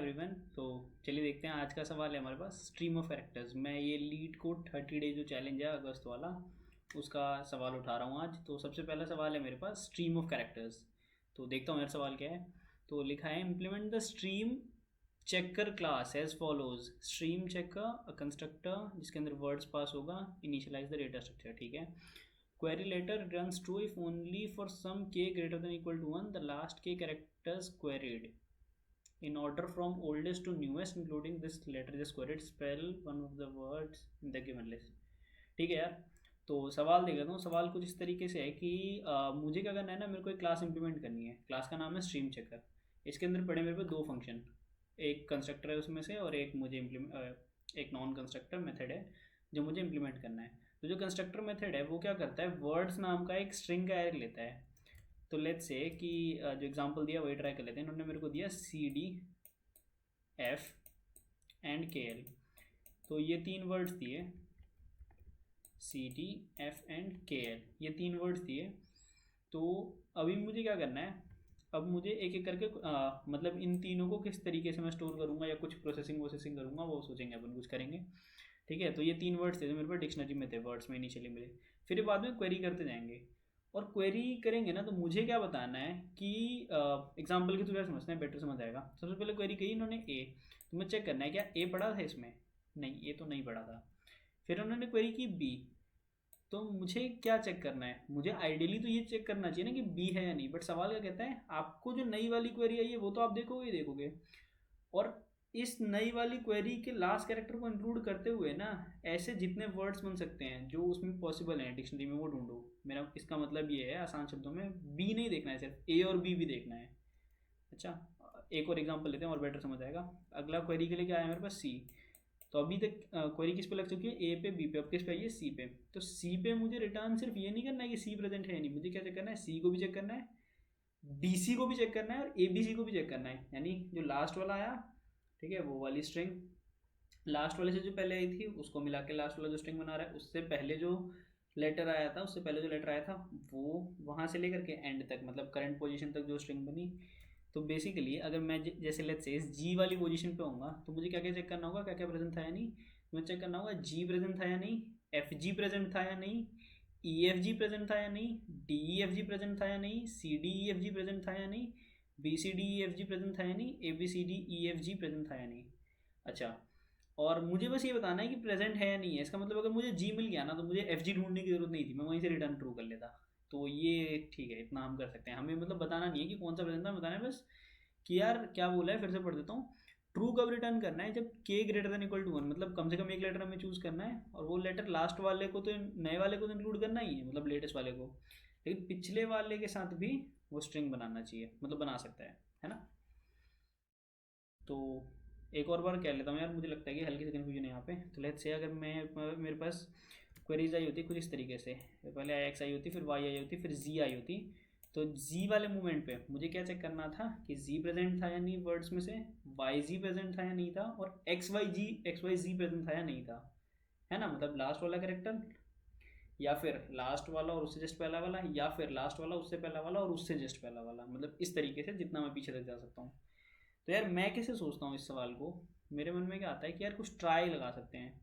Everyone. तो चलिए देखते हैं आज का सवाल है हमारे पास स्ट्रीम ऑफ कैरेक्टर्स। मैं ये लीड कोड 30 डे जो चैलेंज है अगस्त वाला, उसका सवाल उठा रहा हूँ आज। तो सबसे पहला सवाल है मेरे पास स्ट्रीम ऑफ कैरेक्टर्स। तो देखता हूँ मेरा सवाल क्या है। तो लिखा है implement the stream checker class as follows. Stream checker constructor जिसके अंदर वर्ड्स पास होगा, इनिशियलाइज द डेटा स्ट्रक्चर। ठीक है। Query later runs true if only for some k greater than equal to 1 the last k characters queried in order from oldest to newest including this letter is queried spell one of the words in the given list। ठीक है यार। तो सवाल देख लेता हूँ। सवाल कुछ इस तरीके से है कि मुझे क्या करना है ना, मेरे को एक क्लास इंप्लीमेंट करनी है। क्लास का नाम है स्ट्रीम चेकर। इसके अंदर पड़े मेरे पे दो फंक्शन, एक कंस्ट्रक्टर है उसमें से और एक मुझे एक नॉन कंस्ट्रक्टर मेथड है जो मुझे इंप्लीमेंट करना है। तो जो कंस्ट्रक्टर मेथड है वो क्या करता है, वर्ड्स नाम का एक स्ट्रिंग का एरे लेता है। तो लेट्स से कि जो एग्जांपल दिया वही ट्राई कर लेते हैं। इन्होंने मेरे को दिया CD F एंड KL। तो ये तीन वर्ड्स दिए, CD F एंड KL, ये तीन वर्ड्स दिए। तो अभी मुझे क्या करना है, अब मुझे एक एक करके मतलब इन तीनों को किस तरीके से मैं स्टोर करूँगा या कुछ प्रोसेसिंग करूँगा वो सोचेंगे अपन, कुछ करेंगे। ठीक है। तो ये तीन वर्ड्स थे जो मेरे पास डिक्शनरी में थे, वर्ड्स में इनिशियली मिले। फिर बाद में क्वेरी करते जाएंगे और क्वेरी करेंगे ना, तो मुझे क्या बताना है कि एग्जाम्पल के थ्रू समझना है, बेटर समझ आएगा। सबसे पहले क्वेरी कही इन्होंने ए, तो मुझे चेक करना है क्या ए पढ़ा था इसमें, नहीं ए तो नहीं पढ़ा था। फिर उन्होंने क्वेरी की बी, तो मुझे क्या चेक करना है, मुझे आइडियली तो ये चेक करना चाहिए ना कि बी है या नहीं। बट सवाल क्या कहता है, आपको जो नई वाली क्वेरी आई है वो तो आप देखोगे और इस नई वाली क्वेरी के लास्ट कैरेक्टर को इंक्लूड करते हुए ना ऐसे जितने वर्ड्स बन सकते हैं जो उसमें पॉसिबल हैं डिक्शनरी में वो ढूंढो। मेरा इसका मतलब ये है आसान शब्दों में, बी नहीं देखना है, सिर्फ ए और बी भी देखना है। अच्छा, एक और एग्जांपल लेते हैं और बेटर समझ आएगा। अगला क्वेरी के लिए क्या है मेरे पास, सी। तो अभी तक क्वेरी किस पे लग चुकी है, ए पे बी पे, अब किस पे आई है, सी पे। तो सी पे मुझे रिटर्न सिर्फ ये नहीं करना है कि सी प्रेजेंट है नहीं, मुझे क्या चेक करना है, सी को भी चेक करना है, BC को भी चेक करना है और ABC को भी चेक करना है। यानी जो लास्ट वाला आया, ठीक है, वो वाली स्ट्रिंग लास्ट वाले से जो पहले आई थी उसको मिला के लास्ट वाला जो स्ट्रिंग बना रहा है, उससे पहले जो लेटर आया था, उससे पहले जो लेटर आया था वो वहाँ से लेकर के एंड तक, मतलब करंट पोजीशन तक जो स्ट्रिंग बनी। तो बेसिकली अगर मैं जैसे लेट्स से इस जी वाली पोजीशन पे होऊंगा तो मुझे क्या क्या चेक करना होगा, क्या क्या प्रेजेंट था या नहीं। मुझे चेक करना होगा जी प्रेजेंट था या नहीं, FG प्रेजेंट था या नहीं, EFG प्रेजेंट था या नहीं, DEFG प्रेजेंट था या नहीं, CDEFG प्रेजेंट था या नहीं, BCDEFG प्रेजेंट था या नहीं, ABCDEFG प्रेजेंट था या नहीं। अच्छा, और मुझे बस ये बताना है कि प्रेजेंट है या नहीं है। इसका मतलब अगर मुझे जी मिल गया ना तो मुझे FG ढूंढने की जरूरत नहीं थी, मैं वहीं से रिटर्न ट्रू कर लेता। तो ये ठीक है, इतना हम कर सकते हैं। हमें मतलब बताना नहीं है कि कौन सा प्रेजेंट था, बताना है बस कि यार क्या बोला है। फिर से पढ़ देता हूँ। ट्रू कब रिटर्न करना है, जब k greater than equal to 1, मतलब कम से कम एक लेटर हमें चूज करना है और वो लेटर लास्ट वाले को तो नए वाले को तो इंक्लूड करना ही है, मतलब लेटेस्ट वाले को, लेकिन पिछले वाले के साथ भी वो स्ट्रिंग बनाना चाहिए, मतलब बना सकता है ना। तो एक और बार कह लेता हूँ यार, मुझे लगता है कि हल्की सी कन्फ्यूजन है यहाँ पे। तो लेट्स से अगर मेरे पास क्वेरीज आई होती कुछ इस तरीके से, पहले IX आई होती, फिर Y आई होती, फिर Z आई होती। तो Z वाले मूवमेंट पे मुझे क्या चेक करना था कि Z प्रेजेंट था या नहीं वर्ड्स में से, YG प्रेजेंट था या नहीं था, और XYZ प्रेजेंट था या नहीं था, है ना। मतलब लास्ट वाला कैरेक्टर या फिर लास्ट वाला और उससे जस्ट पहला वाला, या फिर लास्ट वाला उससे पहला वाला और उससे जस्ट पहला वाला, मतलब इस तरीके से जितना मैं पीछे तक जा सकता हूँ। तो यार मैं कैसे सोचता हूँ इस सवाल को, मेरे मन में क्या आता है कि यार कुछ ट्राई लगा सकते हैं।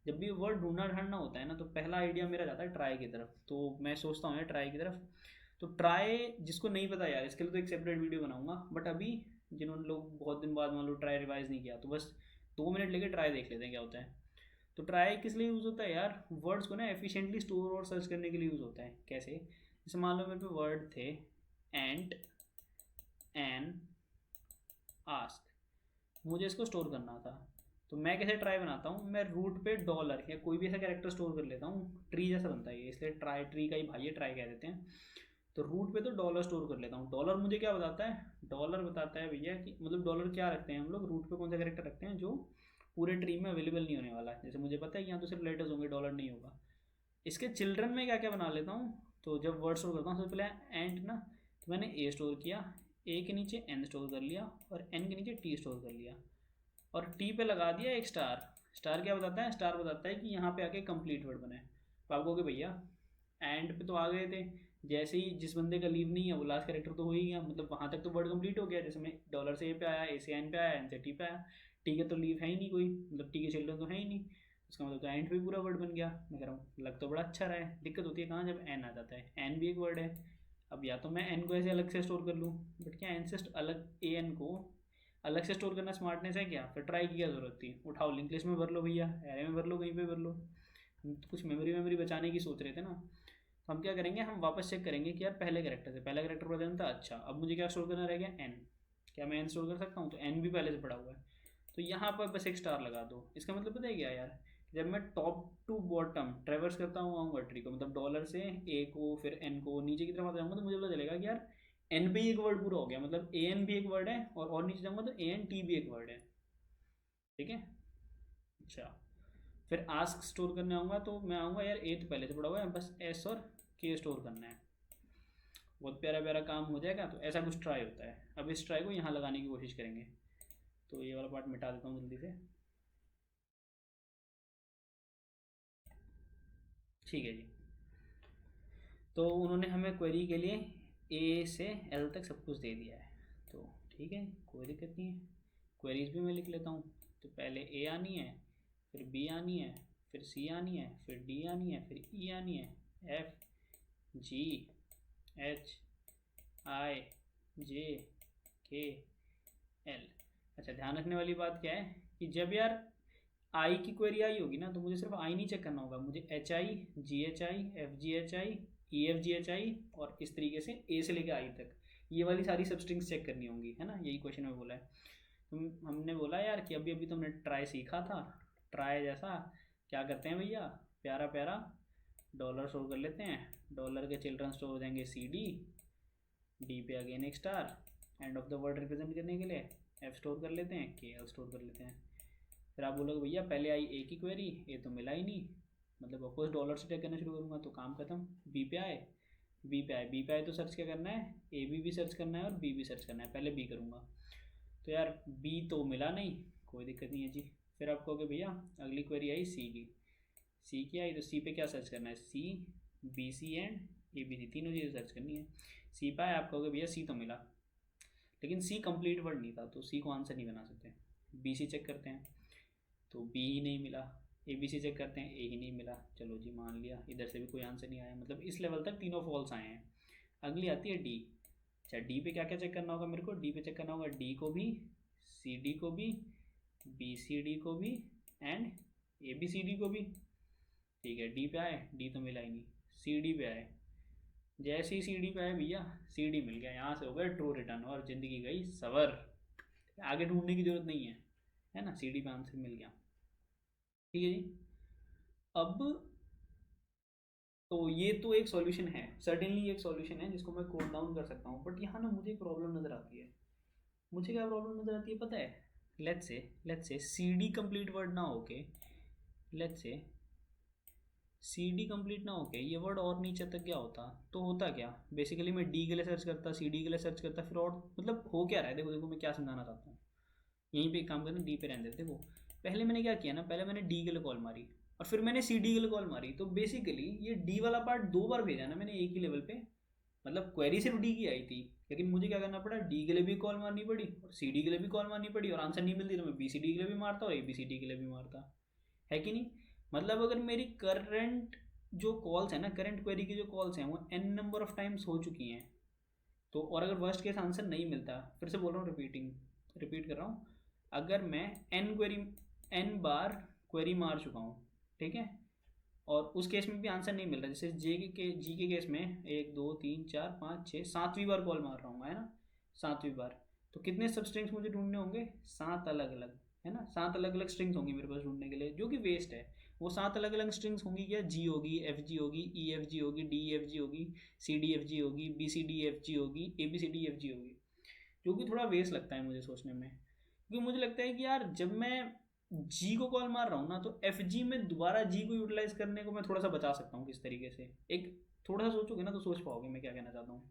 जब भी वर्ड ढूंढना होता है ना तो पहला आइडिया मेरा जाता है ट्राई की तरफ। तो मैं सोचता हूँ यार ट्राई की तरफ। तो ट्राई जिसको नहीं पता यार, इसके लिए तो एक सेपरेट वीडियो बनाऊंगा। बट अभी जिन्होंने लोग बहुत दिन बाद मान लो ट्राई रिवाइज नहीं किया, तो बस 2 मिनट लेके ट्राई देख लेते हैं क्या होता है। तो ट्राई किस लिए यूज़ होता है यार, वर्ड्स को ना एफिशिएंटली स्टोर और सर्च करने के लिए यूज़ होता है। कैसे, जैसे मान लो मेरे पे वर्ड थे एंड, एन, आस्क, मुझे इसको स्टोर करना था। तो मैं कैसे ट्राई बनाता हूँ, मैं रूट पे डॉलर या कोई भी ऐसा कैरेक्टर स्टोर कर लेता हूँ। ट्री जैसा बनता है ये, इसलिए ट्राई ट्री का ही भाई है, ट्राई कह देते हैं। तो रूट पे तो डॉलर स्टोर कर लेता हूँ। डॉलर मुझे क्या बताता है, डॉलर बताता है भैया कि मतलब डॉलर क्या रखते हैं हम लोग रूट पे, कौन सा कैरेक्टर रखते हैं जो पूरे ट्री में अवेलेबल नहीं होने वाला है। जैसे मुझे पता है कि यहाँ तो सिर्फ लेटर्स होंगे, डॉलर नहीं होगा। इसके चिल्ड्रन में क्या क्या बना लेता हूँ, तो जब वर्ड स्टोर करता हूँ सबसे पहले एंड ना, तो मैंने ए स्टोर किया, ए के नीचे एन स्टोर कर लिया और एन के नीचे टी स्टोर कर लिया और टी पे लगा दिया एक स्टार। स्टार क्या बताता है, स्टार बताता है कि यहाँ पे आके कंप्लीट वर्ड बने। तो आप कहोगे भैया एंड पे तो आ गए थे, जैसे ही जिस बंदे का लीव नहीं है वो लास्ट कैरेक्टर तो हो ही गया, मतलब वहाँ तक तो वर्ड कंप्लीट हो गया। जैसे मैं डॉलर से ए पे आया, ए से एन पे आया, एन से टी पे आया, टी के तो लीव है ही नहीं कोई, मतलब टी के चिल्ड्रन तो है ही नहीं, उसका मतलब तो एंड पे पूरा वर्ड बन गया। मैं कह रहा हूँ लग तो बड़ा अच्छा रहा है, दिक्कत होती है कहाँ, जब एन आ जाता है। एन भी एक वर्ड है, अब या तो मैं एन को ऐसे अलग से स्टोर कर लूँ, बट क्या एन से अलग ए एन को अलग से स्टोर करना स्मार्टनेस है क्या? फिर ट्राई की क्या जरूरत थी, उठाओ लिंक लिस्ट में भर लो भैया, एरे में भर लो, कहीं पे भर लो। हम तो कुछ मेमोरी मेमोरी बचाने की सोच रहे थे ना। तो हम क्या करेंगे, हम वापस चेक करेंगे कि यार पहले कैरेक्टर से पहला कैरेक्टर प्रेजेंट था, अच्छा अब मुझे क्या स्टोर करना रह गया, एन। क्या मैं एन स्टोर कर सकता हूँ? तो एन भी पहले से पड़ा हुआ है, तो यहाँ पर बस एक स्टार लगा दो। इसका मतलब पता है क्या यार, जब मैं टॉप टू बॉटम ट्रेवर्स करता हूँ आऊँगा ट्री को, मतलब डॉलर से ए को फिर एन को नीचे की तरफ आता जाऊँगा, तो मुझे पता चलेगा कि यार एन पे ही एक वर्ड पूरा हो गया, मतलब ए एन भी एक वर्ड है, और नीचे जाऊँगा तो ए एन टी भी एक वर्ड है। ठीक है। अच्छा, फिर आस्क स्टोर करने आऊँगा तो मैं आऊँगा यार ए तो पहले से पड़ा हुआ है, बस एस और के स्टोर करना है, बहुत प्यारा प्यारा काम हो जाएगा। तो ऐसा कुछ ट्राई होता है। अब इस ट्राई को यहाँ लगाने की कोशिश करेंगे, तो ये वाला पार्ट मिटा देता हूँ जल्दी से। ठीक है जी। तो उन्होंने हमें क्वेरी के लिए ए से एल तक सब कुछ दे दिया है, तो ठीक है, कोई दिक्कत नहीं है। क्वेरीज भी मैं लिख लेता हूँ। तो पहले ए आनी है, फिर बी आनी है, फिर सी आनी है, फिर डी आनी है, फिर ई आनी है, F G H I J K L. अच्छा, ध्यान रखने वाली बात क्या है कि जब यार आई की क्वेरी आई होगी ना, तो मुझे सिर्फ आई नहीं चेक करना होगा, मुझे H I, ji H I, F G H I, E F G H आई, और इस तरीके से ए से लेकर आई तक ये वाली सारी सब स्ट्रिंग्स चेक करनी होंगी, है ना, यही क्वेश्चन में बोला है। हमने बोला यार कि अभी अभी तुमने ट्राई सीखा था, ट्राई जैसा क्या करते हैं भैया, प्यारा प्यारा डॉलर स्टोर कर लेते हैं। डॉलर के चिल्ड्रन स्टोर हो जाएंगे सी डी, डी पे अगेन एक star, and of the word represent करने के लिए एफ स्टोर कर लेते हैं, के एल स्टोर कर लेते हैं। फिर आप बोलोगे भैया पहले आई ए की क्वेरी, ए तो मिला ही नहीं, मतलब ऑफकोर्स डॉलर से चेक करना शुरू करूँगा, तो काम खत्म। बी पे आए, बी पे आए तो सर्च क्या करना है, ए बी भी सर्च करना है और बी भी सर्च करना है, पहले बी करूँगा। तो यार बी तो मिला नहीं, कोई दिक्कत नहीं है जी। फिर आप कहोगे भैया अगली क्वेरी आई सी की, सी की आई तो सी पे क्या सर्च करना है, C B C and A B C, तीनों चीज़ें सर्च करनी है। सी पे आए, आप कहोगे भैया सी तो मिला, लेकिन सी कंप्लीट वर्ड नहीं था, तो सी को आंसर नहीं बना सकते। बी सी चेक करते हैं, तो बी ही नहीं मिला। ए बी सी चेक करते हैं, ए ही नहीं मिला, चलो जी मान लिया, इधर से भी कोई आंसर नहीं आया, मतलब इस लेवल तक तीनों फॉल्स आए हैं। अगली आती है डी। अच्छा, डी पे क्या क्या चेक करना होगा मेरे को, डी पे चेक करना होगा डी को भी, सी डी को भी, बी सी डी को भी, and A B C D को भी। ठीक है, डी पे आए, डी तो मिला ही नहीं। सी डी पे आए, जैसे ही सी डी पे आए भैया सी डी मिल गया, यहाँ से हो गया ट्रू रिटर्न और ज़िंदगी गई सवर, आगे ढूंढने की जरूरत नहीं है ना, सी डी पे आंसर मिल गया। ठीक है जी। अब तो ये तो एक सॉल्यूशन है, सर्टेनली एक सॉल्यूशन है जिसको मैं कोड डाउन कर सकता हूँ, बट यहाँ ना मुझे एक प्रॉब्लम नज़र आती है। मुझे क्या प्रॉब्लम नज़र आती है पता है, let's say C D complete word ना होके, let's say C D complete ना होके ये वर्ड और नीचे तक गया होता, तो होता क्या, बेसिकली मैं डी के लिए सर्च करता, सी डी के लिए सर्च करता, फिर और मतलब हो क्या रहा है, देखो देखो मैं क्या समझाना चाहता हूँ। यहीं पे एक काम करना, डी पे रहने देते। देखो पहले मैंने क्या किया ना, पहले मैंने डी के लिए कॉल मारी और फिर मैंने सी डी के लिए कॉल मारी, तो बेसिकली ये डी वाला पार्ट दो बार भेजा ना मैंने एक ही लेवल पे, मतलब क्वेरी सिर्फ डी की आई थी, लेकिन मुझे क्या करना पड़ा, डी के लिए भी कॉल मारनी पड़ी और सी डी के लिए भी कॉल मारनी पड़ी, और आंसर नहीं मिलती तो मैं बी सी डी के लिए भी मारता और ए बी सी डी के लिए भी मारता, है कि नहीं। मतलब अगर मेरी करंट जो कॉल्स है ना, करंट क्वेरी की जो कॉल्स हैं वो एन नंबर ऑफ टाइम्स हो चुकी हैं, तो और अगर वर्स्ट केस आंसर नहीं मिलता, फिर से बोल रहा हूँ, रिपीट कर रहा हूँ, अगर मैं एन बार क्वेरी मार चुका हूँ, ठीक है, और उस केस में भी आंसर नहीं मिल रहा, जैसे जी के केस में 1 2 3 4 5 6 7वीं बार कॉल मार रहा हूँ, है ना, 7वीं बार, तो कितने सब स्ट्रिंग्स मुझे ढूंढने होंगे, 7 अलग अलग, है ना, 7 अलग अलग स्ट्रिंग्स होंगी मेरे पास ढूंढने के लिए, जो कि वेस्ट है। वो 7 अलग अलग स्ट्रिंग्स होंगी क्या, जी होगी, एफ जी होगी, ई एफ जी होगी, डी एफ जी होगी, सी डी एफ जी होगी, B C D F G होगी, A B C D F G होगी, जो कि थोड़ा वेस्ट लगता है मुझे सोचने में, क्योंकि मुझे लगता है कि यार जब मैं जी को कॉल मार रहा हूँ ना, तो एफ जी में दोबारा जी को यूटिलाइज करने को मैं थोड़ा सा बचा सकता हूँ किस तरीके से, एक थोड़ा सा सोचोगे ना तो सोच पाओगे मैं क्या कहना चाहता हूँ।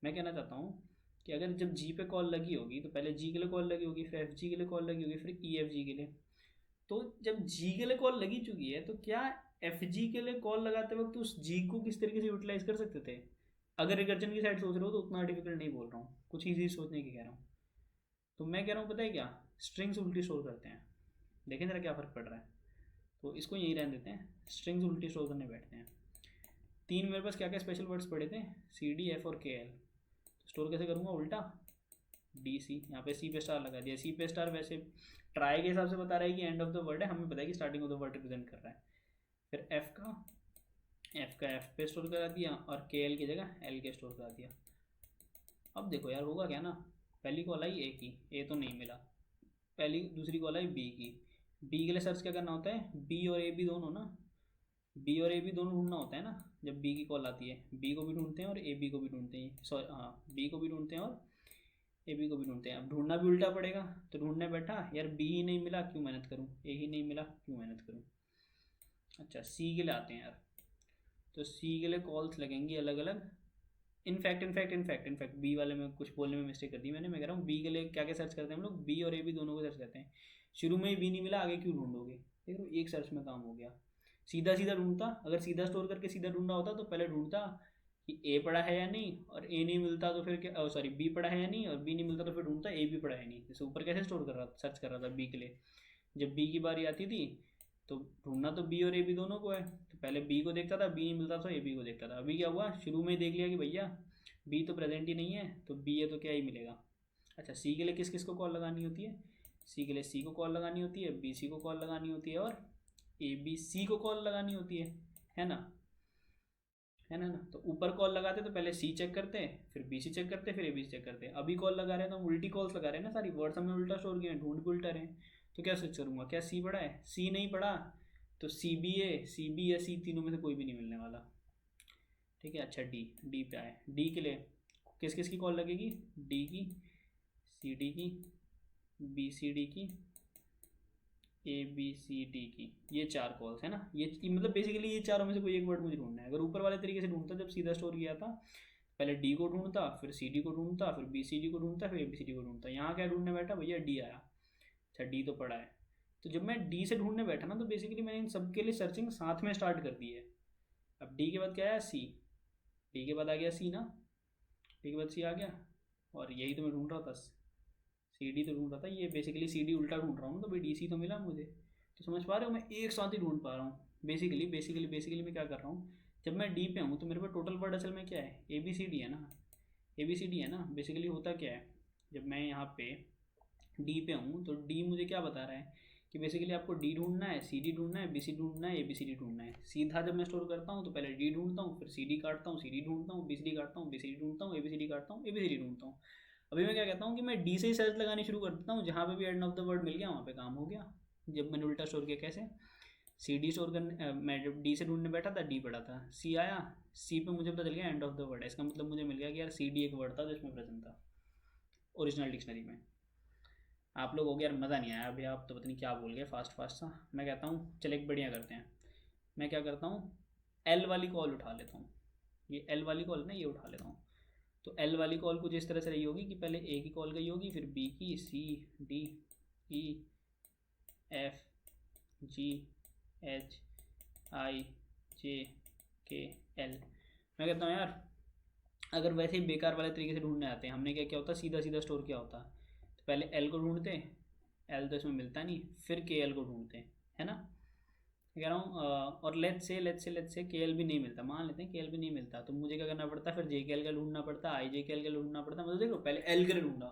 मैं कहना चाहता हूँ कि अगर जब जी पे कॉल लगी होगी तो पहले जी के लिए कॉल लगी होगी, फिर एफ जी के लिए कॉल लगी होगी, फिर ई एफ जी के लिए, तो जब जी के लिए कॉल लगी चुकी है तो क्या एफ जी के लिए कॉल लगाते वक्त उस जी को किस तरीके से यूटिलाइज कर सकते थे, अगर रिकर्जन की साइड सोच रहे हो तो उतना डिफिकल्ट नहीं बोल रहा हूँ, कुछ ईजी सोचने की कह रहा हूँ। तो मैं कह रहा हूँ पता है क्या, स्ट्रिंग्स उल्टी स्टोर करते हैं, देखें जरा क्या फ़र्क पड़ रहा है। तो इसको यहीं रहने देते हैं, स्ट्रिंग्स उल्टी स्टोर करने बैठते हैं। तीन मेरे पास क्या क्या स्पेशल वर्ड्स पड़े थे, सी डी एफ और के एल। स्टोर कैसे करूँगा, उल्टा डी सी, यहाँ पे सी पे स्टार लगा दिया। सी पे स्टार वैसे ट्राई के हिसाब से बता रहा है कि एंड ऑफ द वर्ड है, हमें पता है कि starting of the word represent कर रहा है। फिर एफ का एफ पे स्टोर करा दिया और के एल की जगह एल के स्टोर करा दिया। अब देखो यार होगा क्या ना, पहली कॉल आई ए की, ए तो नहीं मिला। पहली दूसरी कॉल आई बी की, बी के लिए सर्च क्या करना होता है, बी और ए बी दोनों ना, बी और ए बी दोनों ढूंढना होता है ना। जब बी की कॉल आती है, बी को भी ढूंढते हैं और ए बी को भी ढूंढते हैं, सॉरी हाँ, बी को भी ढूंढते हैं और ए बी को भी ढूंढते हैं। अब ढूंढना भी उल्टा पड़ेगा, तो ढूंढने बैठा यार बी ही नहीं मिला, क्यों मेहनत करूँ, ए ही नहीं मिला, क्यों मेहनत करूँ। अच्छा सी के लिए आते हैं यार, तो सी के लिए कॉल्स लगेंगी अलग अलग। इनफैक्ट बी वाले में कुछ बोलने में मिस्टेक कर दी मैंने। मैं कह रहा हूँ बी के लिए क्या क्या सर्च करते हैं हम लोग, बी और ए बी दोनों को सर्च करते हैं। शुरू में ही बी नहीं मिला, आगे क्यों ढूंढोगे, देख लो एक सर्च में काम हो गया। सीधा सीधा ढूंढता, अगर सीधा स्टोर करके सीधा ढूंढना होता तो पहले ढूंढता कि ए पड़ा है या नहीं, और ए नहीं मिलता तो फिर क्या, सॉरी बी पड़ा है या नहीं, और बी नहीं मिलता तो फिर ढूंढता ए भी पड़ा है नहीं। जैसे ऊपर कैसे स्टोर कर रहा था, सर्च कर रहा था बी के लिए, जब बी की बारी आती थी तो ढूंढना तो बी और ए बी दोनों को है, तो पहले बी को देखता था, बी नहीं मिलता तो ए बी को देखता था। अभी क्या हुआ, शुरू में ही देख लिया कि भैया बी तो प्रेजेंट ही नहीं है, तो बी है तो क्या ही मिलेगा। अच्छा सी के लिए किस किस को कॉल लगानी होती है, सी के लिए सी को कॉल लगानी होती है, बी सी को कॉल लगानी होती है और ए बी सी को कॉल लगानी होती है ना, है ना। तो ऊपर कॉल लगाते तो पहले सी चेक करते हैं, फिर बी सी चेक करते हैं, फिर ए बी सी चेक करते हैं। अभी कॉल लगा रहे हैं तो हम उल्टी कॉल्स लगा रहे हैं ना, सारी वर्ड्स हमने उल्टा स्टोर किए हैं, ढूंढ भी उल्टा रहे हैं। तो क्या सर्च करूँगा, क्या सी पड़ा है, सी नहीं पड़ा तो सी बी या सी तीनों में से कोई भी नहीं मिलने वाला। ठीक है, अच्छा डी, डी पे आए, डी के लिए किस किस की कॉल लगेगी, डी की, सी डी की, बी सी डी की, ए बी सी डी की, ये चार कॉल्स है ना। ये मतलब बेसिकली ये चारों में से कोई एक वर्ड मुझे ढूंढना है। अगर ऊपर वाले तरीके से ढूंढता जब सीधा स्टोर किया था, पहले डी को ढूंढता, फिर सी डी को ढूंढता, फिर बी सी डी को ढूंढता, फिर ए बी सी डी को ढूंढता। यहाँ क्या ढूंढने बैठा भैया, डी आया। अच्छा डी तो पड़ा है, तो जब मैं डी से ढूंढने बैठा ना तो बेसिकली मैंने इन सब के लिए सर्चिंग साथ में स्टार्ट कर दी है। अब डी के बाद क्या आया, सी, डी के बाद आ गया सी ना, डी के बाद सी आ गया, और यही तो मैं ढूंढ रहा था, सी डी तो ढूंढ रहा था। ये बेसिकली सी डी उल्टा ढूंढ रहा हूँ तो भाई डी सी तो मिला मुझे। तो समझ पा रहे हो, मैं एक साथ ही ढूंढ पा रहा हूँ। बेसिकली मैं क्या कर रहा हूँ, जब मैं डी पे हूँ तो मेरे पास टोटल वर्ड असल में क्या है, ए बी सी डी है ना, ए बी सी डी है ना। बेसिकली होता क्या है, जब मैं यहाँ पे डी पे हूँ तो डी मुझे क्या बता रहा है कि बेसिकली आपको डी ढूंढना है, सी डी ढूंढना है, बी सी ढूंढना है, ए बी सी डी ढूंढना है। सीधा जब मैं स्टोर करता हूँ तो पहले डी ढूंढता हूँ, फिर सी डी काटता हूँ, सी डी ढूंढता हूँ, बी सी डी काटता हूँ, बी सी डी ढूंढता हूँ, ए बी सी डी काटता हूँ, ए बी सी डी ढूंढता हूँ। अभी मैं क्या कहता हूँ कि मैं डी से ही सर्च लगानी शुरू कर देता हूँ, जहाँ पे भी एंड ऑफ द वर्ड मिल गया वहाँ पे काम हो गया। जब मैंने उल्टा स्टोर किया कैसे, सी डी स्टोर करने मैं जब डी से ढूंढने बैठा था डी पड़ा था, सी आया, सी पे मुझे पता चल गया एंड ऑफ द वर्ड है। इसका मतलब मुझे मिल गया कि यार सी डी एक वर्ड था जो इसमें प्रेजेंट था ओरिजिनल डिक्शनरी में। आप लोग हो गया यार मज़ा नहीं आया अभी, आप तो पता नहीं क्या बोल गए फास्ट फास्ट सा। मैं कहता हूँ चल एक बढ़िया करते हैं, मैं क्या करता हूँ, एल वाली कॉल उठा लेता हूँ। ये एल वाली कॉल ना, ये उठा लेता हूँ। तो एल वाली कॉल कुछ इस तरह से रही होगी कि पहले ए की कॉल गई होगी, फिर बी की, C D E F G H I J K L. मैं कहता हूँ यार अगर वैसे ही बेकार वाले तरीके से ढूंढने आते हैं, हमने क्या क्या होता, सीधा सीधा स्टोर किया होता। तो पहले एल को ढूंढते, एल तो इसमें मिलता नहीं, फिर के एल को ढूंढते हैं, है ना। कह रहा हूँ और लेट्स से के एल भी नहीं मिलता, मान लेते हैं के एल भी नहीं मिलता, तो मुझे क्या करना पड़ता, फिर जे के एल का ढूंढना पड़ता, आई जे के एल का ढूंढना पड़ता। मतलब देखो पहले एल के लिए ढूंढा,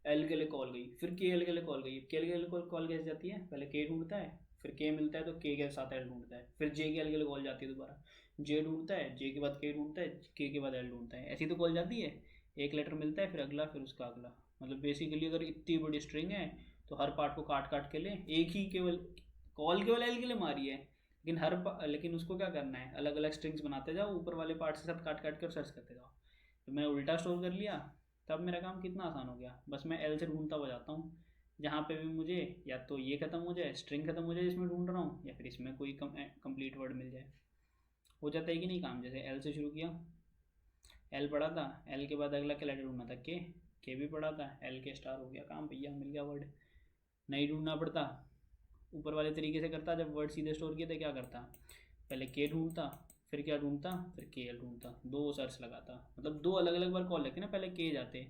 एल के लिए कॉल गई, फिर के एल के लिए कॉल गई। के एल के लिए कॉल कैसे जाती है, पहले के ढूंढता है, फिर के मिलता है तो के साथ एल ढूंढता है, फिर जे के एल के लिए कॉल जाती है दोबारा, जे ढूंढता है, जे के बाद के ढूंढता है, के बाद एल ढूंढता है। ऐसी तो कॉल जाती है, एक लेटर मिलता है फिर अगला फिर उसका अगला। मतलब बेसिकली अगर इतनी बड़ी स्ट्रिंग है तो हर पार्ट को काट काट के ले, एक ही केवल कॉल केवल एल के लिए मारी है, लेकिन उसको क्या करना है, अलग अलग स्ट्रिंग्स बनाते जाओ, ऊपर वाले पार्ट से सब काट काट कर सर्च करते जाओ। तो मैंने उल्टा स्टोर कर लिया, तब मेरा काम कितना आसान हो गया। बस मैं एल से ढूंढता हुआ जाता हूँ, जहाँ पे भी मुझे या तो ये खत्म हो जाए, स्ट्रिंग खत्म हो जाए जिसमें ढूंढ रहा हूँ, या फिर इसमें कोई कंप्लीट वर्ड मिल जाए, हो जाता है कि नहीं काम। जैसे एल से शुरू किया, एल पढ़ा था, एल के बाद अगला क्या लेटर ढूंढना था, के भी पढ़ा था, एल के स्टार हो गया काम भैया, मिल गया वर्ड। नहीं ढूंढना पड़ता, ऊपर वाले तरीके से करता, जब वर्ड सीधे स्टोर किए थे क्या करता, पहले के ढूंढता, फिर क्या ढूंढता, फिर के एल ढूंढता, 2 सर्च लगाता, मतलब 2 अलग अलग बार कॉल लेके ना, पहले के जाते,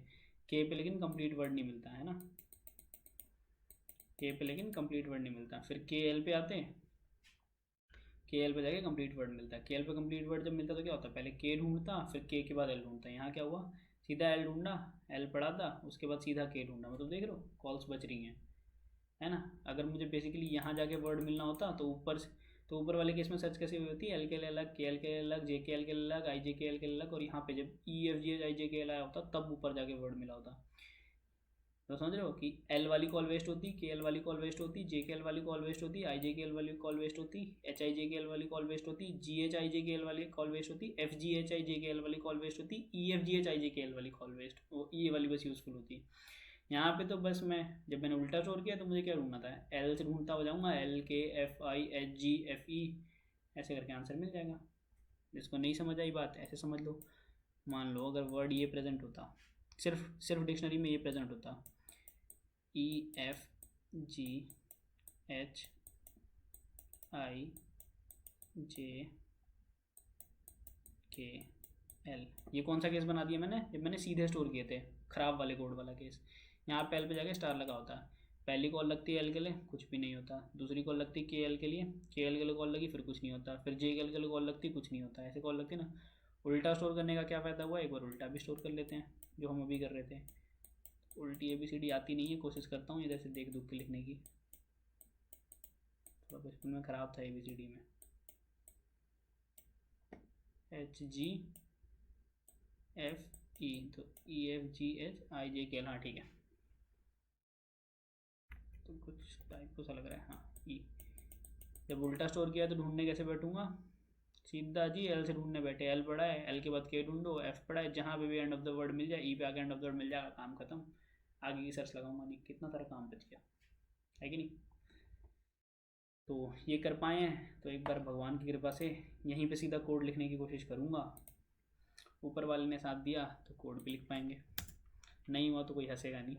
के पे लेकिन कंप्लीट वर्ड नहीं मिलता है ना, के पे लेकिन कंप्लीट वर्ड नहीं मिलता, फिर के एल पे आते, के एल पे जाके कंप्लीट वर्ड मिलता है, के एल पे कंप्लीट वर्ड जब मिलता तो क्या होता, पहले के ढूंढता, फिर के बाद एल ढूंढता, यहाँ क्या हुआ, सीधा एल ढूंढा, एल पढ़ा था, उसके बाद सीधा के ढूंढा, मतलब देख रहे हो कॉल्स बच रही हैं, है ना। अगर मुझे बेसिकली यहाँ जाके वर्ड मिलना होता तो ऊपर वाले केस में सर्च कैसे हुई होती, एल के एल अलग, के एल के एल अलग, जे के एल के एल अलग, आई जे के एल के एल अलग, और यहाँ पे जब ई F G H I J K L आया होता तब ऊपर जाके वर्ड मिला होता। तो समझ रहे हो कि एल वाली कॉल वेस्ट होती, के एल वाली कॉल वेस्ट होती, जे के एल वाली कॉल वेस्ट होती, आई जे के एल वाली कॉल वेस्ट होती, H I J K L वाली कॉल वेस्ट होती, जी H I J K L वाली कॉल वेस्ट होती, F G H I J K L वाली कॉल वेस्ट होती, ई F G H I J K L वाली call waste, वो ये वाली बस यूज़फुल होती। यहाँ पे तो बस मैं जब मैंने उल्टा स्टोर किया तो मुझे क्या ढूंढना था, एल से ढूंढता हो जाऊँगा, एल के F I H G F E, ऐसे करके आंसर मिल जाएगा। जिसको नहीं समझ आई बात ऐसे समझ लो। मान लो अगर वर्ड ये प्रेजेंट होता, सिर्फ डिक्शनरी में ये प्रेजेंट होता, ई F G H I J K L, ये कौन सा केस बना दिया मैंने, जब मैंने सीधे स्टोर किए थे, ख़राब वाले कोड वाला केस। यहाँ पे एल पे जाके स्टार लगा होता है, पहली कॉल लगती है एल के लिए, कुछ भी नहीं होता, दूसरी कॉल लगती है के एल के लिए, के एल के लिए कॉल लगी, फिर कुछ नहीं होता, फिर जे के एल के लिए कॉल लगती, कुछ नहीं होता, ऐसे कॉल लगती है ना। उल्टा स्टोर करने का क्या फ़ायदा हुआ, एक बार उल्टा भी स्टोर कर लेते हैं, जो हम अभी कर रहे थे। उल्टी ABCD आती नहीं है, कोशिश करता हूँ इधर से देख दुख के लिखने की, थोड़ा बचपन में ख़राब था ABCD में। एच जी एफ ई, तो ई F G H I J K L, हाँ ठीक है, तो कुछ टाइप को सा लग रहा है, हाँ ई। जब उल्टा स्टोर किया तो ढूंढने कैसे बैठूंगा, सीधा जी एल से ढूंढने बैठे, एल पड़ा है, एल के बाद के ढूंढो, एफ पड़ा है, जहाँ पे भी एंड ऑफ द वर्ड मिल जाए, ई पे आके एंड ऑफ द वर्ड मिल जाएगा, काम खत्म, आगे की सर्च लगाऊंगा नहीं, कितना सारा काम बच गया है कि नहीं। तो ये कर पाए हैं, तो एक बार भगवान की कृपा से यहीं पे सीधा कोड लिखने की कोशिश करूँगा, ऊपर वाले ने साथ दिया तो कोड भी लिख पाएंगे, नहीं हुआ तो कोई हंसेगा नहीं।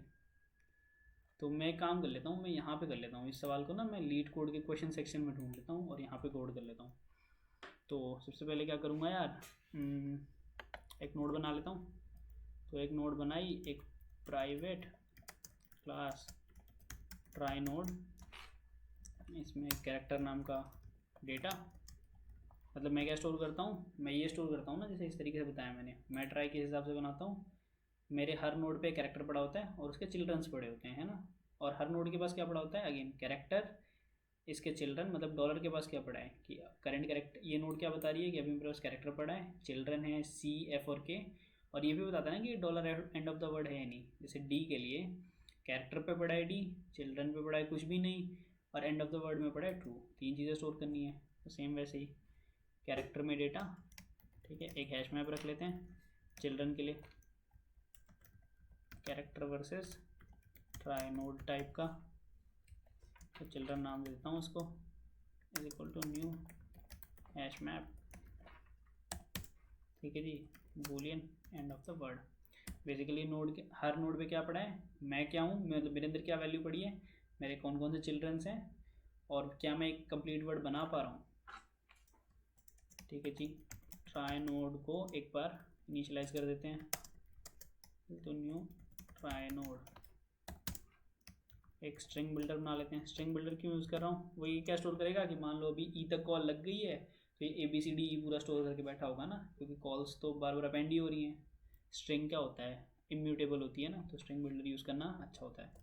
तो मैं एक काम कर लेता हूँ, मैं यहाँ पे कर लेता हूँ इस सवाल को ना, मैं लीड कोड के क्वेश्चन सेक्शन में ढूंढ लेता हूँ और यहाँ पे कोड कर लेता हूँ। तो सबसे पहले क्या करूँगा यार, एक नोड बना लेता हूँ। तो एक नोड बनाई, एक प्राइवेट क्लास ट्राई नोड, इसमें कैरेक्टर नाम का डेटा, मतलब मैं क्या स्टोर करता हूँ, मैं ये स्टोर करता हूँ ना, जैसे इस तरीके से बताया मैंने, मैं ट्राई के हिसाब से बनाता हूँ। मेरे हर नोड पे कैरेक्टर पड़ा होता है और उसके चिल्ड्रंस पड़े होते हैं, है ना। और हर नोड के पास क्या पड़ा होता है, अगेन कैरेक्टर, इसके चिल्ड्रन, मतलब डॉलर के पास क्या पड़ा है कि करंट कैरेक्टर, ये नोड क्या बता रही है कि अभी मेरे पास कैरेक्टर पड़ा है, चिल्ड्रन है सी एफ और के, और ये भी बताता है ना कि dollar and of the word है या नहीं। जैसे डी के लिए कैरेक्टर पे पड़ा है डी, चिल्ड्रन पे पड़ा है कुछ भी नहीं, और एंड ऑफ द वर्ड में पड़ा है ट्रू, 3 चीज़ें स्टोर करनी है। तो सेम वैसे ही कैरेक्टर में डेटा, ठीक है, एक हैश मैप रख लेते हैं चिल्ड्रन के लिए, character versus trie node type का, तो चिल्ड्रन नाम दे देता हूँ उसको, is equal to new hash map, ठीक है जी, boolean end of the word. Basically node के हर नोड पे क्या पड़ा है, मैं क्या हूँ, मतलब मेरे अंदर क्या वैल्यू पड़ी है, मेरे कौन कौन से चिल्ड्रंस हैं, और क्या मैं एक कंप्लीट वर्ड बना पा रहा हूँ, ठीक है जी। ट्राई नोड को एक बार इनिशियलाइज कर देते हैं, तो न्यू ट्राई नोड, एक स्ट्रिंग बिल्डर बना लेते हैं। स्ट्रिंग बिल्डर क्यों यूज़ कर रहा हूँ, वो ये क्या स्टोर करेगा कि मान लो अभी ई तक कॉल लग गई है, तो ये ABCD पूरा स्टोर करके बैठा होगा ना, क्योंकि कॉल्स तो बार बार अपेंड ही हो रही हैं। स्ट्रिंग क्या होता है, इम्यूटेबल होती है ना, तो स्ट्रिंग बिल्डर यूज़ करना अच्छा होता है।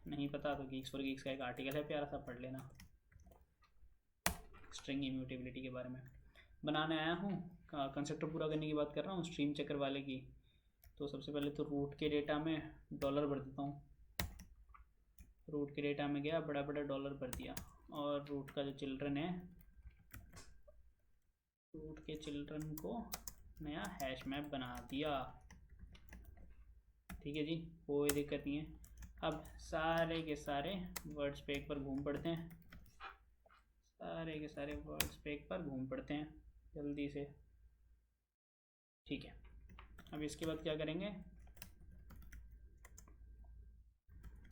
नहीं पता तो गीक्स फॉर गीक्स का एक आर्टिकल है प्यारा सा, पढ़ लेना, स्ट्रिंग इम्यूटेबिलिटी के बारे में बनाने आया हूँ। कंसेप्ट पूरा करने की बात कर रहा हूँ, स्ट्रीम चेकर वाले की। तो सबसे पहले तो रूट के डेटा में डॉलर भर देता हूँ, रूट के डेटा में गया, बड़ा बड़ा डॉलर भर दिया, और रूट का जो चिल्ड्रन है, रूट के चिल्ड्रन को नया हैश मैप बना दिया, ठीक है जी, कोई दिक्कत नहीं है। अब सारे के सारे वर्ड्स पे एक बार घूम पड़ते हैं, सारे के सारे वर्ड्स पे एक बार घूम पड़ते हैं जल्दी से, ठीक है। अब इसके बाद क्या करेंगे,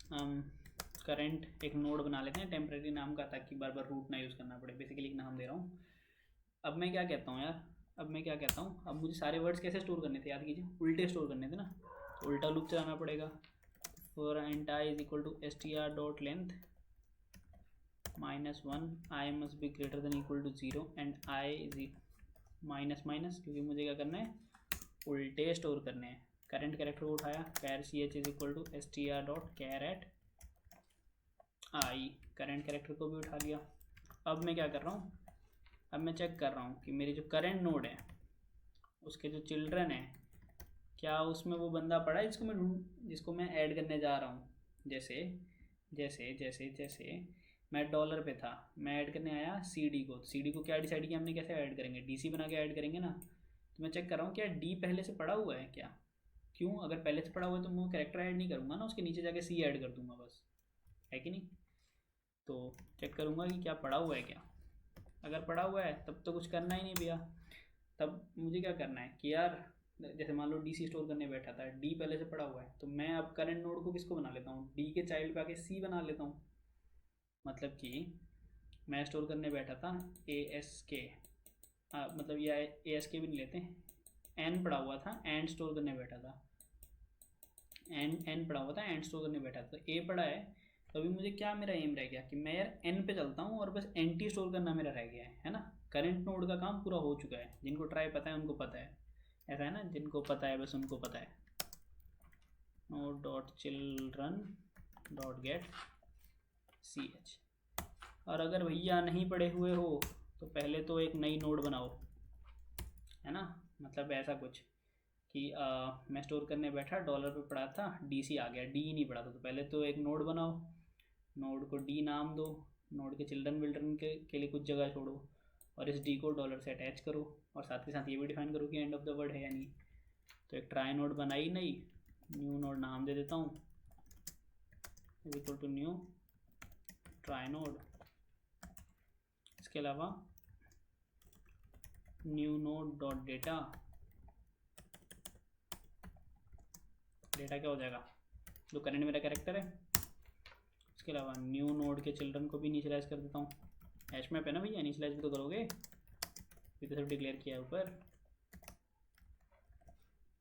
हम करंट एक नोड बना लेते हैं टेम्परेरी नाम का, ताकि बार बार रूट ना यूज़ करना पड़े। बेसिकली एक नाम दे रहा हूँ। अब मैं क्या कहता हूँ यार, अब मुझे सारे वर्ड्स कैसे स्टोर करने थे, याद कीजिए, उल्टे स्टोर करने थे ना, तो उल्टा लूप चलाना पड़ेगा। For int I is equal to str dot length -1, I must be greater than equal to 0 and I is minus minus, क्योंकि मुझे क्या करना है, उल्टे स्टोर करने हैं। करंट कैरेक्टर को उठाया, char ch is equal to str dot char at I, current character को भी उठा लिया। अब मैं क्या कर रहा हूँ, अब मैं चेक कर रहा हूँ कि मेरी जो करंट नोड है उसके जो चिल्ड्रन है, क्या उसमें वो बंदा पड़ा है जिसको मैं ऐड करने जा रहा हूँ। जैसे जैसे जैसे जैसे मैं डॉलर पे था, मैं ऐड करने आया सी डी को क्या डिसाइड किया हमने, कैसे ऐड करेंगे, DC बना के ऐड करेंगे ना। तो मैं चेक कर रहा हूँ क्या D पहले से पड़ा हुआ है क्या। क्यों, अगर पहले से पड़ा हुआ है तो मैं कैरेक्टर ऐड नहीं करूँगा ना, उसके नीचे जाके C ऐड कर दूंगा बस, है कि नहीं। तो चेक करूँगा कि क्या पड़ा हुआ है क्या। अगर पड़ा हुआ है तब तो कुछ करना ही नहीं भैया। तब मुझे क्या करना है कि यार, जैसे मान लो DC स्टोर करने बैठा था, D पहले से पड़ा हुआ है, तो मैं अब करंट नोड को किसको बना लेता हूँ, D के चाइल्ड पे आके C बना लेता हूँ। मतलब कि मैं स्टोर करने बैठा था ASK, मतलब ये ASK भी नहीं लेते, N पड़ा हुआ था, एंड स्टोर करने बैठा था, N पड़ा हुआ था, एंड स्टोर करने बैठा था, तो A पड़ा है। तो अभी मुझे क्या मेरा एम रह गया कि मैं यार N पे चलता हूँ और बस NT स्टोर करना मेरा रह गया है ना। करंट नोड का काम पूरा हो चुका है, जिनको ट्राई पता है उनको पता है, ऐसा है ना, जिनको पता है बस उनको पता है। Node dot children dot get CH। और अगर भैया नहीं पढ़े हुए हो तो पहले तो एक नई नोड बनाओ, है ना। मतलब ऐसा कुछ कि मैं स्टोर करने बैठा, डॉलर पे पड़ा था, DC आ गया, D नहीं पड़ा था, तो पहले तो एक नोड बनाओ, नोड को D नाम दो, नोड के चिल्ड्रन विल्ड्रन के लिए कुछ जगह छोड़ो, और इस D को डॉलर से अटैच करो, और साथ ही साथ ये भी डिफाइन करो कि एंड ऑफ द वर्ड है या नहीं। तो एक ट्राई नोड बनाई, नहीं न्यू नोड नाम दे देता हूँ, is equal to new trie node. इसके अलावा new node dot data, data क्या हो जाएगा, जो करंट मेरा कैरेक्टर है। इसके अलावा न्यू नोड के चिल्ड्रन को भी इनिशियलाइज कर देता हूँ। हैश मैप है ना भैया, इनिशियलाइज भी तो करोगे, अभी तो सब डिक्लेयर किया है ऊपर।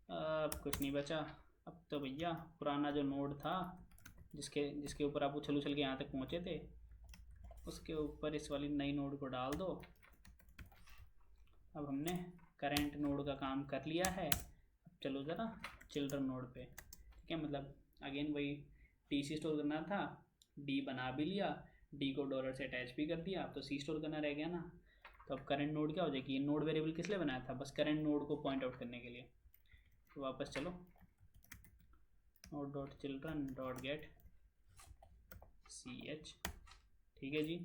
अब कुछ नहीं बचा, अब तो भैया पुराना जो नोड था जिसके ऊपर आप उछल उछल के यहाँ तक पहुँचे थे, उसके ऊपर इस वाली नई नोड को डाल दो। अब हमने करंट नोड का काम कर लिया है। अब चलो ज़रा चिल्ड्रन नोड पे, ठीक है। मतलब अगेन वही DC स्टोर करना था, D बना भी लिया, D को डॉलर से अटैच भी कर दिया, अब तो C स्टोर करना रह गया ना। तो अब करंट नोड क्या हो जाएगी, ये नोड वेरिएबल किस लिए बनाया था, बस करंट नोड को पॉइंट आउट करने के लिए। तो वापस चलो, node dot children dot get CH, ठीक है जी।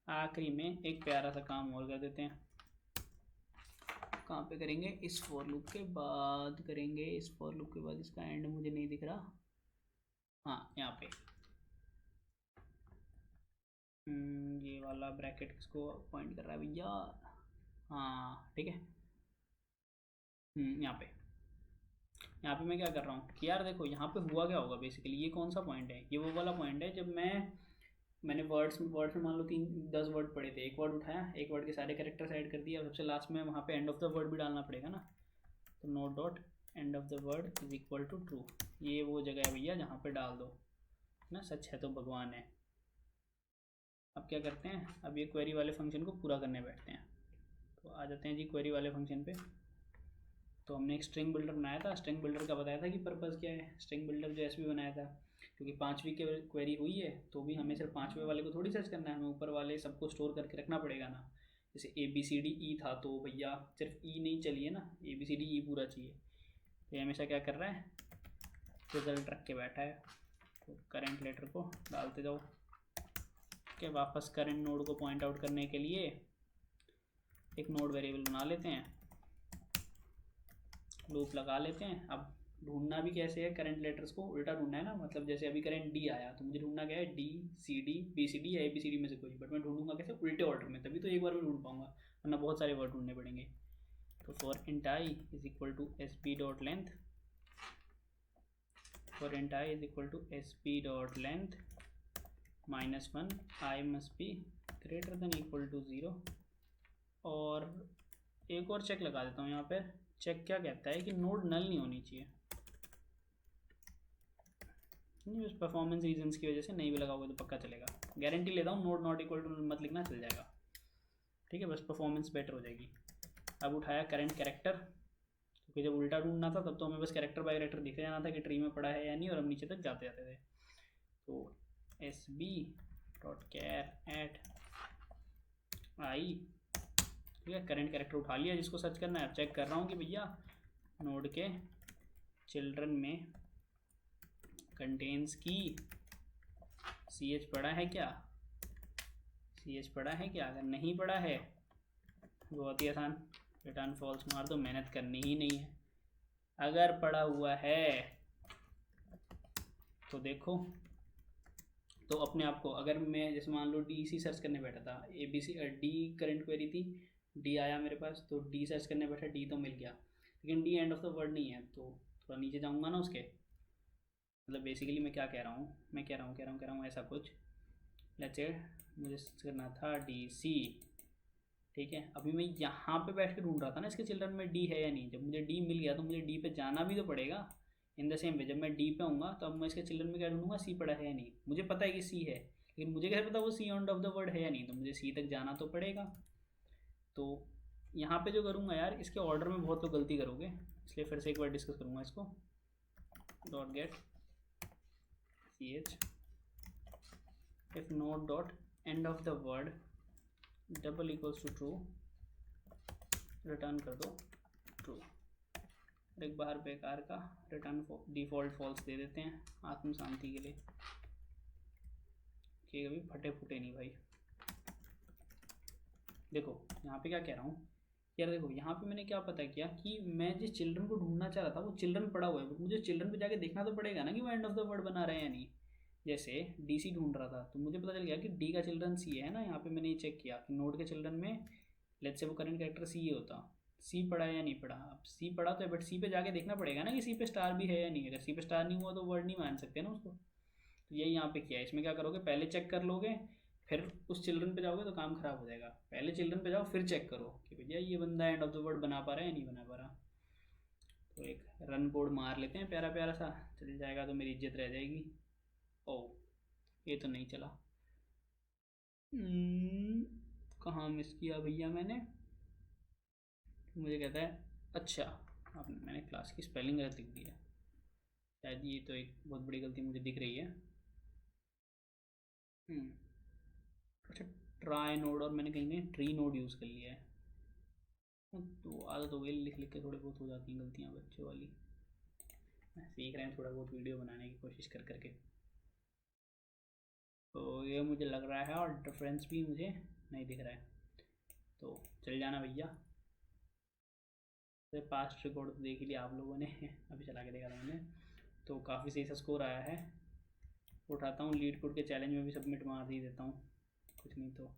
आखिरी में एक प्यारा सा काम और कर देते हैं। कहाँ पे करेंगे, इस फॉर लूप के बाद करेंगे, इस फॉर लूप के बाद इसका एंड मुझे नहीं दिख रहा, हाँ यहाँ पे। ये वाला ब्रैकेट किसको पॉइंट कर रहा है भैया, हाँ ठीक है। यहाँ पे मैं क्या कर रहा हूँ कि यार देखो यहाँ पे हुआ क्या होगा, बेसिकली ये कौन सा पॉइंट है, ये वो वाला पॉइंट है जब मैंने वर्ड्स में मान लो 10 वर्ड पढ़े थे, एक वर्ड उठाया, एक वर्ड के सारे कैरेक्टर्स ऐड कर दिए, और सबसे लास्ट में वहाँ पे एंड ऑफ द वर्ड भी डालना पड़ेगा ना। तो node dot end of the word is equal to true, ये वो जगह है भैया जहाँ पे डाल दो ना, सच है तो भगवान है। अब क्या करते हैं, अब ये क्वेरी वाले फंक्शन को पूरा करने बैठते हैं। तो आ जाते हैं जी क्वेरी वाले फंक्शन पे। तो हमने एक स्ट्रिंग बिल्डर बनाया था, स्ट्रिंग बिल्डर का बताया था कि पर्पज़ क्या है। स्ट्रिंग बिल्डर जो SB बनाया था, क्योंकि 5वीं क्वेरी हुई है तो भी हमें सिर्फ 5वें वाले को थोड़ी सर्च करना है, हमें ऊपर वाले सबको स्टोर करके रखना पड़ेगा ना। जैसे ABCDE था तो भैया सिर्फ E नहीं चाहिए ना, ABCDE पूरा चाहिए। तो ये हमेशा क्या कर रहा है, रिजल्ट रख के बैठा है। तो करंट लेटर को डालते जाओ के वापस करंट नोड को पॉइंट आउट करने के लिए एक नोड वेरिएबल बना लेते हैं, लूप लगा लेते हैं। अब ढूंढना भी कैसे है, करंट लेटर्स को उल्टा ढूंढना है ना। मतलब जैसे अभी करंट D आया तो मुझे ढूंढना क्या है, DCD BCD या ABCD में से कोई, बट मैं ढूंढूंगा कैसे, उल्टे ऑर्डर में, तभी तो एक बार में ढूंढ पाऊंगा, वरना बहुत सारे वर्ड ढूंढने पड़ेंगे। तो for int I is equal to SB dot length, for int I is equal to SB dot length -1 I must be greater than equal to 0। और एक और चेक लगा देता हूँ यहाँ पे। चेक क्या कहता है कि नोड नल नहीं होनी चाहिए। बस परफॉर्मेंस रीजंस की वजह से नहीं भी लगाओगे तो पक्का चलेगा। गारंटी लेता हूँ, node not equal to null मत लिखना, चल जाएगा। ठीक है, बस परफॉर्मेंस बेटर हो जाएगी। अब उठाया करंट कैरेक्टर, क्योंकि जब उल्टा ढूंढना था तब तो हमें बस कैरेक्टर बाय कैरेक्टर दिख जाना था कि ट्री में पड़ा है या नहीं, और हम नीचे तक जाते जाते थे। तो sb.char@i, ठीक है, करंट कैरेक्टर उठा लिया जिसको सर्च करना है। अब चेक कर रहा हूँ कि भैया नोड के चिल्ड्रन में कंटेन्स की ch पड़ा है क्या, ch पड़ा है क्या। अगर नहीं पड़ा है बहुत ही आसान, रिटर्न फॉल्स मार दो, मेहनत करनी ही नहीं है। अगर पड़ा हुआ है तो देखो, तो अपने आप को, अगर मैं जैसे मान लो DC सर्च करने बैठा था, ABC D करंट क्वेरी थी, D आया मेरे पास, तो D सर्च करने बैठा, D तो मिल गया, लेकिन D and of the word नहीं है। तो थोड़ा नीचे जाऊँगा ना उसके, मतलब बेसिकली मैं क्या कह रहा हूँ, मैं कह रहा हूँ ऐसा कुछ, लेट्स से मुझे करना था DC, ठीक है। अभी मैं यहाँ पे बैठ के ढूंढ रहा था ना इसके चिल्ड्रन में D है या नहीं। जब मुझे D मिल गया तो मुझे D पे जाना भी तो पड़ेगा। इन द सेम वे जब मैं D पे आऊँगा तो अब मैं इसके चिल्ड्रन में क्या ढूंढूंगा, C पड़ा है या नहीं। मुझे पता है कि C है, लेकिन मुझे कैसे पता वो C and of the word है या नहीं, तो मुझे C तक जाना तो पड़ेगा। तो यहाँ पे जो करूँगा यार, इसके ऑर्डर में बहुत लोग गलती करोगे, इसलिए फिर से एक बार डिस्कस करूँगा इसको। Dot get ch if node dot end of the word double equals to true, return कर दो ट्रू। एक बाहर बेकार का रिटर्न डिफ़ॉल्ट फॉल्स दे देते हैं आत्म शांति के लिए, कि कभी फटे फूटे नहीं भाई। देखो यहाँ पे क्या कह रहा हूँ यार, देखो यहाँ पे मैंने क्या पता किया कि मैं जिस चिल्ड्रन को ढूंढना चाह रहा था वो चिल्ड्रन पड़ा हुआ है, बट मुझे चिल्ड्रन पे जाके देखना तो पड़ेगा ना कि वो एंड ऑफ द वर्ड बना रहे हैं या नहीं। जैसे DC ढूंढ रहा था तो मुझे पता चल गया कि D का चिल्ड्रन C है ना। यहाँ पे मैंने ये चेक किया कि नोड के चिल्ड्रन में लेट्स से वो करंट कैरेक्टर C होता, C पड़ा है या नहीं पड़ा। अब C पड़ा तो है, बट C पे जाके देखना पड़ेगा ना कि C पे स्टार भी है या नहीं। अगर C पे स्टार नहीं हुआ तो वर्ड नहीं मान सकते ना उसको। तो यही यहाँ पे किया है। इसमें क्या करोगे, पहले चेक कर लोगे, फिर उस चिल्ड्रन पे जाओगे तो काम खराब हो जाएगा। पहले चिल्ड्रन पे जाओ, फिर चेक करो कि भैया ये बंदा एंड ऑफ द वर्ड बना पा रहा है या नहीं बना पा रहा। तो एक रन कोड मार लेते हैं प्यारा प्यारा सा, चल जाएगा तो मेरी इज्जत रह जाएगी। ओ ये तो नहीं चला, कहाँ मिस किया भैया मैंने। मुझे कहता है अच्छा अब मैंने क्लास की स्पेलिंग गलत लिख दी है, शायद ये तो एक बहुत बड़ी गलती मुझे दिख रही है। अच्छा, ट्राई नोड और मैंने कहीं कहीं ट्री नोड यूज़ कर लिया है। तो आदत हो गई, लिख लिख के थोड़े बहुत हो जाती हैं गलतियाँ बच्चों वाली। सीख रहे हैं थोड़ा बहुत वीडियो बनाने की कोशिश कर करके। तो ये मुझे लग रहा है, और डिफरेंस भी मुझे नहीं दिख रहा है, तो चल जाना भैया। तो पास्ट रिकॉर्ड तो देख ही लिया आप लोगों ने अभी चला के देखा था मैंने, तो काफ़ी सही सा स्कोर आया है। उठाता हूँ लीड कोड के चैलेंज में भी सबमिट मार ही देता हूँ, कुछ नहीं तो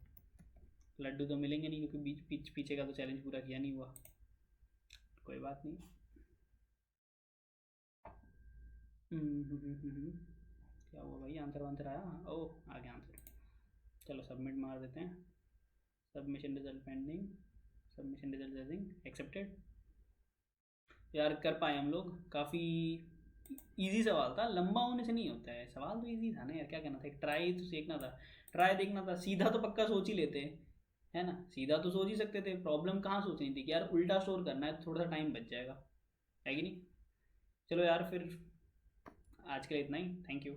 लड्डू तो मिलेंगे नहीं, क्योंकि पीछे का तो चैलेंज पूरा किया नहीं हुआ। कोई बात नहीं। क्या हुआ भाई, आंसर वांसर आया? ओह आ गया आंसर। चलो सबमिट मार देते हैं। Submission result pending, submission result accepted. यार कर पाए हम लोग, काफ़ी इजी सवाल था, लंबा होने से नहीं होता है सवाल, तो इजी था ना यार। क्या करना था, एक ट्राई तो सीखना था, ट्राई देखना था। सीधा तो पक्का सोच ही लेते है ना, सीधा तो सोच ही सकते थे। प्रॉब्लम कहाँ सोचनी थी कि यार उल्टा स्टोर करना है, थोड़ा सा टाइम बच जाएगा, है कि नहीं। चलो यार फिर आज के लिए इतना ही, थैंक यू।